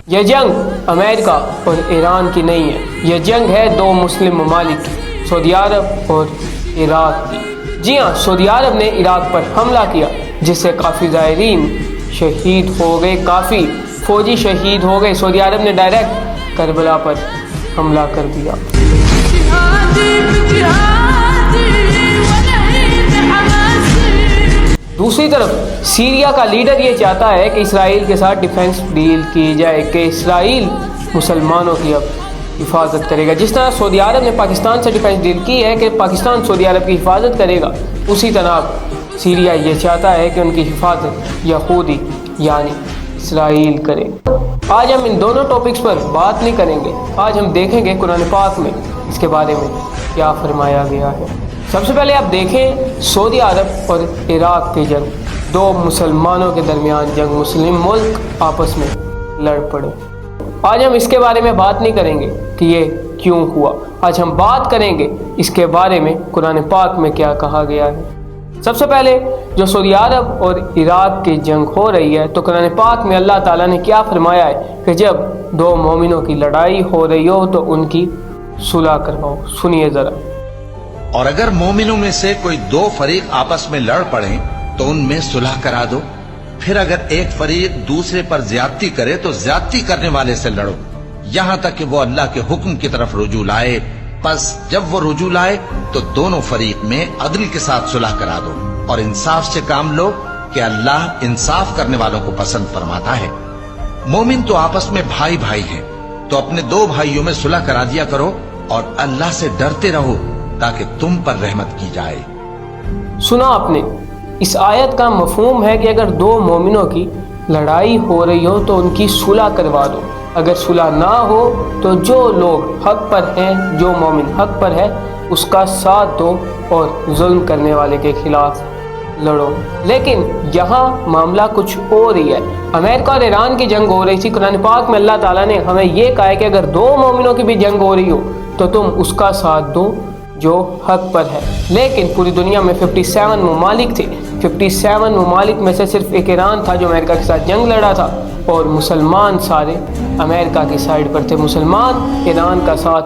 یہ جنگ امریکہ اور ایران کی نہیں ہے، یہ جنگ ہے دو مسلم ممالک کی، سعودی عرب اور عراق کی۔ جی ہاں، سعودی عرب نے عراق پر حملہ کیا جس سے کافی زائرین شہید ہو گئے، کافی فوجی شہید ہو گئے۔ سعودی عرب نے ڈائریکٹ کربلا پر حملہ کر دیا۔ دوسری طرف سیریا کا لیڈر یہ چاہتا ہے کہ اسرائیل کے ساتھ ڈیفنس ڈیل کی جائے، کہ اسرائیل مسلمانوں کی اب حفاظت کرے گا۔ جس طرح سعودی عرب نے پاکستان سے ڈیفنس ڈیل کی ہے کہ پاکستان سعودی عرب کی حفاظت کرے گا، اسی طرح سیریا یہ چاہتا ہے کہ ان کی حفاظت یہودی یعنی اسرائیل کرے۔ آج ہم ان دونوں ٹاپکس پر بات نہیں کریں گے، آج ہم دیکھیں گے قرآن پاک میں اس کے بارے میں کیا فرمایا گیا ہے۔ سب سے پہلے آپ دیکھیں سعودی عرب اور عراق کی جنگ، دو مسلمانوں کے درمیان جنگ، مسلم ملک آپس میں لڑ پڑے۔ آج ہم اس کے بارے میں بات نہیں کریں گے کہ یہ کیوں ہوا، آج ہم بات کریں گے اس کے بارے میں قرآن پاک میں کیا کہا گیا ہے۔ سب سے پہلے جو سعودی عرب اور عراق کی جنگ ہو رہی ہے تو قرآن پاک میں اللہ تعالیٰ نے کیا فرمایا ہے کہ جب دو مومنوں کی لڑائی ہو رہی ہو تو ان کی صلح کرواؤ۔ سنیے ذرا۔ اور اگر مومنوں میں سے کوئی دو فریق آپس میں لڑ پڑیں تو ان میں صلح کرا دو، پھر اگر ایک فریق دوسرے پر زیادتی کرے تو زیادتی کرنے والے سے لڑو، یہاں تک کہ وہ اللہ کے حکم کی طرف رجوع لائے۔ پس جب وہ رجوع لائے تو دونوں فریق میں عدل کے ساتھ صلح کرا دو اور انصاف سے کام لو کہ اللہ انصاف کرنے والوں کو پسند فرماتا ہے۔ مومن تو آپس میں بھائی بھائی ہیں، تو اپنے دو بھائیوں میں صلح کرا دیا کرو اور اللہ سے ڈرتے رہو تاکہ تم پر رحمت کی جائے۔ سنا آپ نے، اس آیت کا مفہوم ہے کہ اگر دو مومنوں کی لڑائی ہو رہی ہو تو ان کی صلح کروا دو، اگر صلح نہ ہو تو جو لوگ حق پر ہیں، جو مومن حق پر ہے اس کا ساتھ دو اور ظلم کرنے والے کے خلاف لڑو۔ لیکن یہاں معاملہ کچھ اور ہی ہے۔ امریکہ اور ایران کی جنگ ہو رہی تھی، قرآن پاک میں اللہ تعالیٰ نے ہمیں یہ کہا ہے کہ اگر دو مومنوں کی بھی جنگ ہو رہی ہو تو تم اس کا ساتھ دو جو حق پر ہے۔ لیکن پوری دنیا میں 57 ممالک تھے، 57 ممالک میں سے صرف ایک ایران تھا جو امریکہ کے ساتھ جنگ لڑا تھا، اور مسلمان سارے امریکہ کی سائیڈ پر تھے، مسلمان ایران کا ساتھ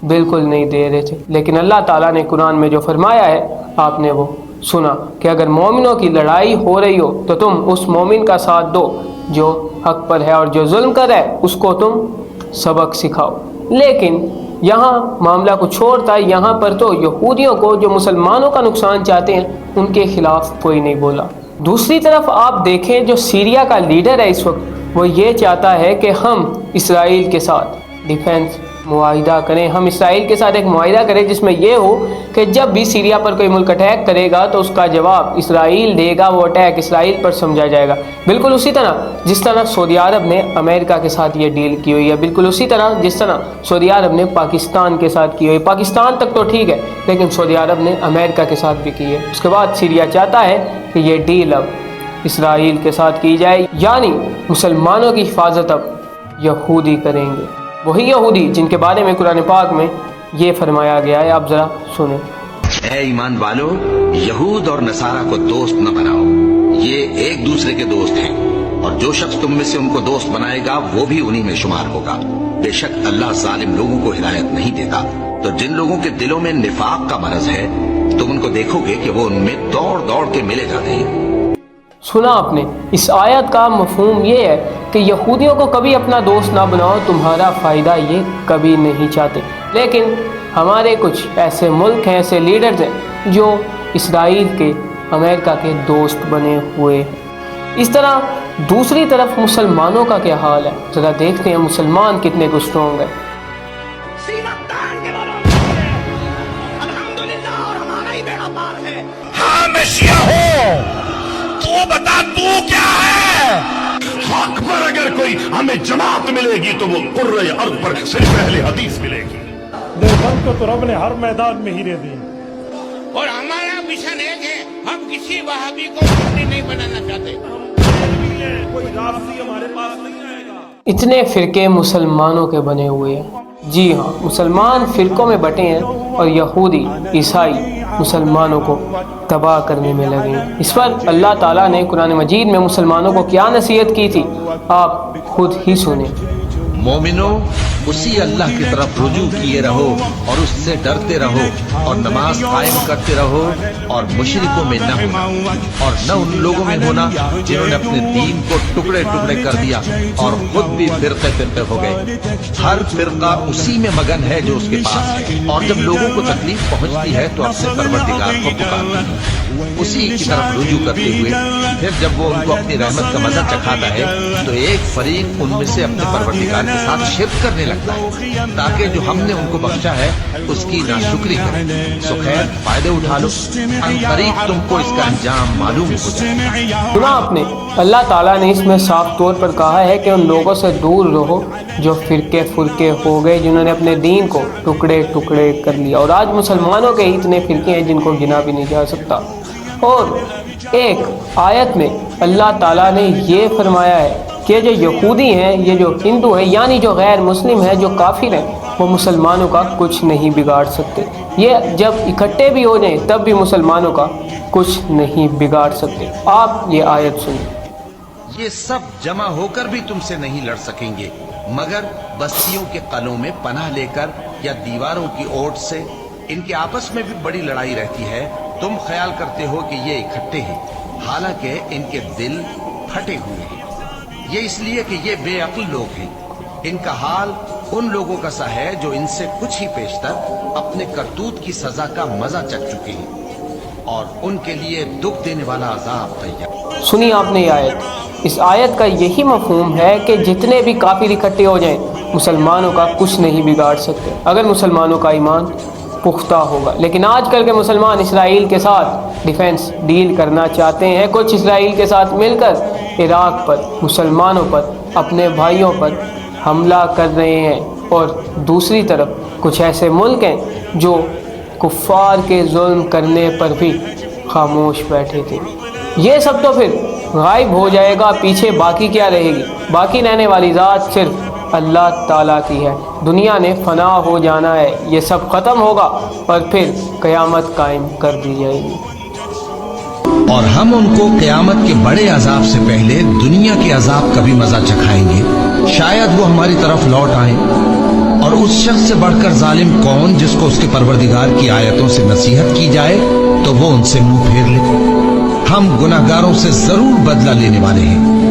بالکل نہیں دے رہے تھے۔ لیکن اللہ تعالیٰ نے قرآن میں جو فرمایا ہے آپ نے وہ سنا کہ اگر مومنوں کی لڑائی ہو رہی ہو تو تم اس مومن کا ساتھ دو جو حق پر ہے، اور جو ظلم کر رہا ہے اس کو تم سبق سکھاؤ۔ لیکن یہاں معاملہ کچھ اور تھا، یہاں پر تو یہودیوں کو جو مسلمانوں کا نقصان چاہتے ہیں ان کے خلاف کوئی نہیں بولا۔ دوسری طرف آپ دیکھیں جو سیریا کا لیڈر ہے اس وقت، وہ یہ چاہتا ہے کہ ہم اسرائیل کے ساتھ ڈیفنس معاہدہ کریں، ہم اسرائیل کے ساتھ ایک معاہدہ کریں جس میں یہ ہو کہ جب بھی سیریا پر کوئی ملک اٹیک کرے گا تو اس کا جواب اسرائیل دے گا، وہ اٹیک اسرائیل پر سمجھا جائے گا۔ بالکل اسی طرح جس طرح سعودی عرب نے امریکہ کے ساتھ یہ ڈیل کی ہوئی ہے، بالکل اسی طرح جس طرح سعودی عرب نے پاکستان کے ساتھ کی ہوئی ہے۔ پاکستان تک تو ٹھیک ہے لیکن سعودی عرب نے امریکہ کے ساتھ بھی کی ہے۔ اس کے بعد سیریا چاہتا ہے کہ یہ ڈیل اب اسرائیل کے ساتھ کی جائے، یعنی مسلمانوں کی حفاظت اب یہودی کریں گے، وہی یہودی جن کے بارے میں قرآن پاک میں یہ فرمایا گیا ہے۔ آپ ذرا سنیں۔ اے ایمان والو، یہود اور نصارہ کو دوست نہ بناؤ، یہ ایک دوسرے کے دوست ہیں، اور جو شخص تم میں سے ان کو دوست بنائے گا وہ بھی انہی میں شمار ہوگا۔ بے شک اللہ ظالم لوگوں کو ہدایت نہیں دیتا۔ تو جن لوگوں کے دلوں میں نفاق کا مرض ہے تم ان کو دیکھو گے کہ وہ ان میں دوڑ دوڑ کے ملے جاتے ہیں۔ سنا آپ نے، اس آیت کا مفہوم یہ ہے کہ یہودیوں کو کبھی اپنا دوست نہ بناؤ، تمہارا فائدہ یہ کبھی نہیں چاہتے۔ لیکن ہمارے کچھ ایسے ملک ہیں، ایسے لیڈرز ہیں جو اسرائیل کے، امریکہ کے دوست بنے ہوئے ہیں۔ اس طرح دوسری طرف مسلمانوں کا کیا حال ہے، ذرا دیکھتے ہیں مسلمان کتنے کو اسٹرانگ ہے۔ ہاں میں شیعہ ہوں، تو بتا تو کیا ہے؟ حق پر اگر کوئی ہمیں جماعت ملے گی تو وہ قرۂ ارض پر صرف اہل حدیث ملے گی۔ دیوبند کو تو رب نے ہر میدان میں ہیرے دیے، اور ہمارا مشن ایک ہے، ہم کسی وہابی کو سنی نہیں بنانا چاہتے۔ کوئی رافضی ہمارے پاس نہیں آئے گا۔ اتنے فرقے مسلمانوں کے بنے ہوئے ہیں، جی ہاں، مسلمان فرقوں میں بٹے ہیں اور یہودی عیسائی مسلمانوں کو تباہ کرنے میں لگے ہیں۔ اس پر اللہ تعالیٰ نے قرآن مجید میں مسلمانوں کو کیا نصیحت کی تھی، آپ خود ہی سنیں۔ مومنو، اسی اللہ کی طرف رجوع کیے رہو اور اس سے ڈرتے رہو اور نماز قائم کرتے رہو اور مشرکوں میں نہ ہونا اور نہ ان لوگوں میں ہونا جنہوں نے اپنے دین کو ٹکڑے ٹکڑے کر دیا اور خود بھی فرقے فرقے ہو گئے۔ ہر فرقہ اسی میں مگن ہے جو اس کے پاس ہے، اور جب لوگوں کو تکلیف پہنچتی ہے تو اپنے پروردگار کو پکارتے ہیں، اسی کی طرف رجوع کرتے ہوئے۔ پھر جب وہ ان کو اپنی رحمت کا مزہ چکھاتا ہے تو ایک فریق ان میں سے اپنے پروردگار کے ساتھ شرک کرنے لگتا ہے تاکہ جو ہم نے ان کو بخشا ہے اس کی ناشکری کریں۔ سو خیر، فائدے اٹھا لو، ان قریب تم کو اس کا انجام معلوم ہو جائے۔ سنا آپ نے، اللہ تعالیٰ نے اس میں صاف طور پر کہا ہے کہ ان لوگوں سے دور رہو جو فرقے فرقے ہو گئے، جنہوں نے اپنے دین کو ٹکڑے ٹکڑے کر لیا۔ اور آج مسلمانوں کے اتنے فرقے ہیں جن کو گنا بھی نہیں جا سکتا۔ اور ایک آیت میں اللہ تعالیٰ نے یہ فرمایا ہے کہ جو یہودی ہیں، یہ جو ہندو ہیں، یعنی جو غیر مسلم ہیں، جو کافر ہیں، وہ مسلمانوں کا کچھ نہیں بگاڑ سکتے۔ یہ جب اکٹھے بھی ہو جائیں تب بھی مسلمانوں کا کچھ نہیں بگاڑ سکتے۔ آپ یہ آیت سنیں۔ یہ سب جمع ہو کر بھی تم سے نہیں لڑ سکیں گے، مگر بستیوں کے قلعوں میں پناہ لے کر یا دیواروں کی اوٹ سے۔ ان کے آپس میں بھی بڑی لڑائی رہتی ہے۔ تم خیال کرتے ہو کہ یہ اکٹھے ہیں، حالانکہ ان کے دل پھٹے ہوئے ہیں۔ یہ اس لیے کہ یہ بے عقل لوگ ہیں۔ ان کا حال ان لوگوں کا سا ہے جو ان سے کچھ ہی پیشتر اپنے کرتوت کی سزا کا مزہ چکھ چکے ہیں، اور ان کے لیے دکھ دینے والا عذاب تیار۔ سنی آپ نے یہ آیت؟ اس آیت کا یہی مفہوم ہے کہ جتنے بھی کافر اکٹھے ہو جائیں مسلمانوں کا کچھ نہیں بگاڑ سکتے اگر مسلمانوں کا ایمان پختہ ہوگا۔ لیکن آج کل کے مسلمان اسرائیل کے ساتھ ڈیفنس ڈیل کرنا چاہتے ہیں۔ کچھ اسرائیل کے ساتھ مل کر عراق پر، مسلمانوں پر، اپنے بھائیوں پر حملہ کر رہے ہیں، اور دوسری طرف کچھ ایسے ملک ہیں جو کفار کے ظلم کرنے پر بھی خاموش بیٹھے تھے۔ یہ سب تو پھر غائب ہو جائے گا، پیچھے باقی کیا رہے گی؟ باقی رہنے والی ذات صرف اللہ تعالیٰ کی ہے۔ دنیا نے فنا ہو جانا ہے، یہ سب ختم ہوگا اور پھر قیامت قائم کر دی جائے گی۔ اور ہم ان کو قیامت کے بڑے عذاب سے پہلے دنیا کے عذاب کا بھی مزہ چکھائیں گے، شاید وہ ہماری طرف لوٹ آئیں۔ اور اس شخص سے بڑھ کر ظالم کون جس کو اس کے پروردگار کی آیتوں سے نصیحت کی جائے تو وہ ان سے منہ پھیر لے۔ ہم گناہگاروں سے ضرور بدلہ لینے والے ہیں۔